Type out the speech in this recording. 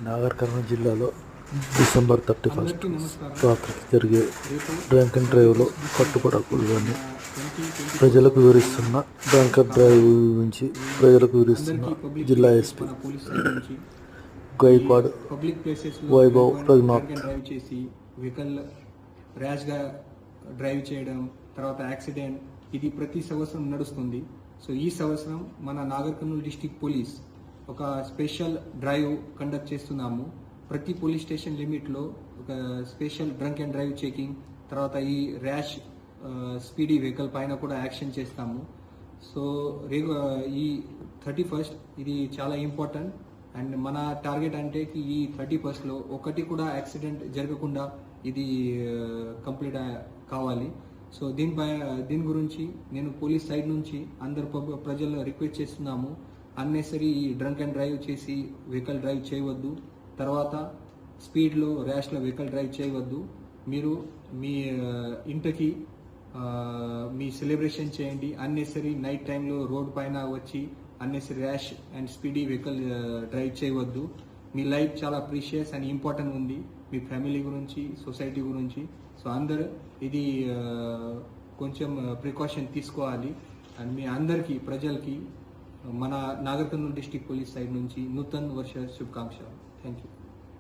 నాగర్ కర్నూలు జిల్లాలో డిసెంబర్ 31 రాత్రికి జరిగే డ్రంక్ అండ్ డ్రైవ్లో కట్టుబడకూడదని ప్రజలకు వివరిస్తున్న డ్రంక్ అండ్ డ్రైవ్ గురించి ప్రజలకు వివరిస్తున్న జిల్లా ఎస్పీ గైక్వాడ్ వైభవ్ రఘునాథ్. డ్రైవ్ చేసి వెహికల్ ర్యాష్గా డ్రైవ్ చేయడం, తర్వాత యాక్సిడెంట్, ఇది ప్రతి సంవత్సరం నడుస్తుంది. సో ఈ సంవత్సరం మన నాగర్ కర్నూలు డిస్ట్రిక్ట్ పోలీస్ ఒక స్పెషల్ డ్రైవ్ కండక్ట్ చేస్తున్నాము. ప్రతి పోలీస్ స్టేషన్ లిమిట్లో ఒక special drunk and drive checking, తర్వాత ఈ ర్యాష్ స్పీడీ వెహికల్ పైన కూడా యాక్షన్ చేస్తాము. సో ఈ 31 ఇది చాలా ఇంపార్టెంట్ అండ్ మన టార్గెట్ అంటే ఈ 31లో ఒకటి కూడా యాక్సిడెంట్ జరగకుండా ఇది కంప్లీట్ కావాలి. సో దీని గురించి నేను పోలీస్ సైడ్ నుంచి అందరు ప్రజలను రిక్వెస్ట్ చేస్తున్నాము. అన్నెసరీ డ్రంక్ అండ్ డ్రైవ్ చేసి వెహికల్ డ్రైవ్ చేయవద్దు, తర్వాత స్పీడ్లో ర్యాష్లో వెహికల్ డ్రైవ్ చేయవద్దు. మీరు మీ ఇంటికి మీ సెలబ్రేషన్ చేయండి. అన్నెసరీ నైట్ టైంలో రోడ్ పైన వచ్చి unnecessary rash and speedy vehicle drive చేయవద్దు. మీ లైఫ్ చాలా ప్రీషియస్ అండ్ ఇంపార్టెంట్ ఉంది, మీ ఫ్యామిలీ గురించి, సొసైటీ గురించి. సో అందరు ఇది కొంచెం ప్రికాషన్ తీసుకోవాలి. అండ్ మీ అందరికీ ప్రజలకి మన Nagar Kurnool district police side నుంచి నూతన్ వర్ష శుభాకాంక్షలు. Thank you.